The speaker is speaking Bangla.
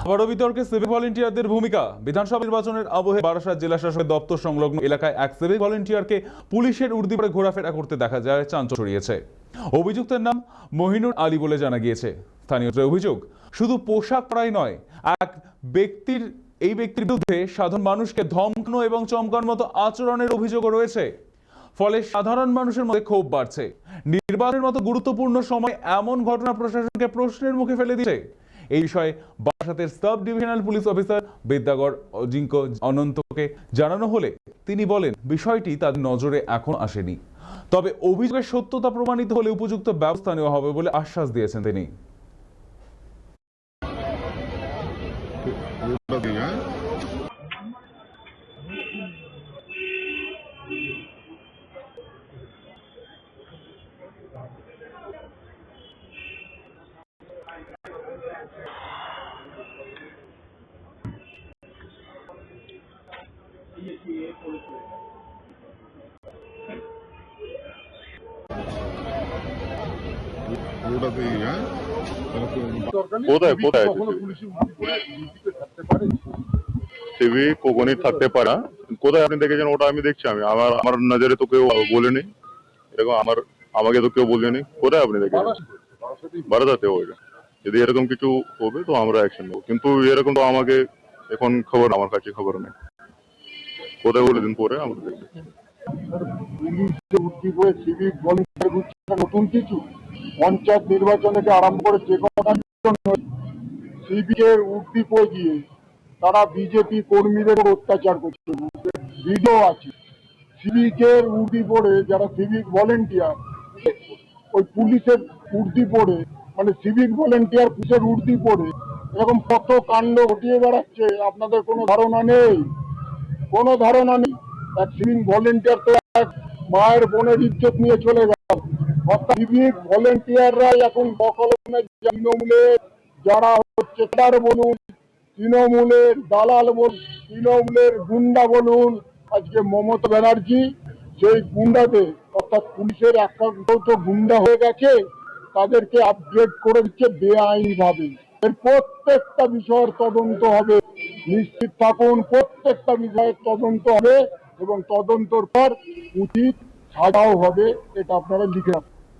আবারও বিতর্কে সিভিক ভলেন্টিয়ারদের ভূমিকা। বিধানসভা নির্বাচনের আবহে বারাসাত জেলা শাসকের দপ্তর সংলগ্ন এলাকায় এক সিভিক ভলেন্টিয়ারকে পুলিশের উর্দি পরে ঘোরাফেরা করতে দেখা যায়, চাঞ্চল্য ছড়িয়েছে। অভিযুক্তের নাম মহিনুর আলী বলে জানা গিয়েছে। স্থানীয়দের অভিযোগ, শুধু পোশাক পরাই নয়, এই ব্যক্তির বিরুদ্ধে সাধারণ মানুষকে ধমকানো এবং চমকানোর মতো আচরণের অভিযোগও রয়েছে। ফলে সাধারণ মানুষের মধ্যে ক্ষোভ বাড়ছে। নির্বাচনের মতো গুরুত্বপূর্ণ সময় এমন ঘটনা প্রশাসনকে প্রশ্নের মুখে ফেলে দিচ্ছে। এই বিষয়ে বারাসাতের sub divisional police officer Bidyagarh Ajinkya অনন্তকে জানানো হলে তিনি বলেন, বিষয়টি তাদের নজরে এখন আসেনি, তবে অভিযোগের সত্যতা প্রমাণিত হলে উপযুক্ত ব্যবস্থা নেওয়া হবে বলে আশ্বাস দিয়েছেন তিনি। কোথায় কোথায় সিভিক কখনই থাকতে পারে না। কোথায় আপনি দেখেছেন ওটা আমি দেখছি, আমি আমার নজরে তো কেউ বলেনি এরকম, আমাকে তো কেউ বলেনি। কোথায় আপনি দেখেছেন? বারাসাতে ওইটা। যদি এরকম কিছু হবে তো আমরা অ্যাকশন নেবো, কিন্তু এরকম তো আমাকে এখন খবর, আমার কাছে খবর নেই। কোথায় বলে দিন, পরে আমরা দেখবো। নতুন কিছু পঞ্চায়েত নির্বাচন থেকে আরম্ভ করে যে কথা সিভিকের উদ্দীপে গিয়ে তারা বিজেপি কর্মীদের অত্যাচার করছে, ভিডিও আছে। সিভিকের উর্দি পরে যারা সিভিক ভলেন্টিয়ার, ওই পুলিশের উর্দি পরে, মানে সিভিক ভলেন্টিয়ার পুলিশের উর্দি পরে এরকম কত কাণ্ড ঘটিয়ে বেড়াচ্ছে, আপনাদের কোনো ধারণা নেই, কোনো ধারণা নেই। এক সিভিক ভলেন্টিয়ার তো এক মায়ের বোনের ইজ্জত নিয়ে চলে গেল। অর্থাৎ সিভিক ভলেন্টিয়াররাই এখন বকলমে তৃণমূলের যারা হচ্ছে তার বলুন, তৃণমূলের দালাল বলুন, তৃণমূলের গুন্ডা বলুন, আজকে মমতা ব্যানার্জি সেই গুন্ডাদের, অর্থাৎ পুলিশের একাংশ গুন্ডা হয়ে গেছে, তাদেরকে আপগ্রেড করে দিচ্ছে বেআইনিভাবে। এর প্রত্যেকটা বিষয়ের তদন্ত হবে, নিশ্চিত থাকুন, প্রত্যেকটা বিষয়ের তদন্ত হবে এবং তদন্তর পর উচিত সাজাও হবে, এটা আপনারা লিখে রাখুন।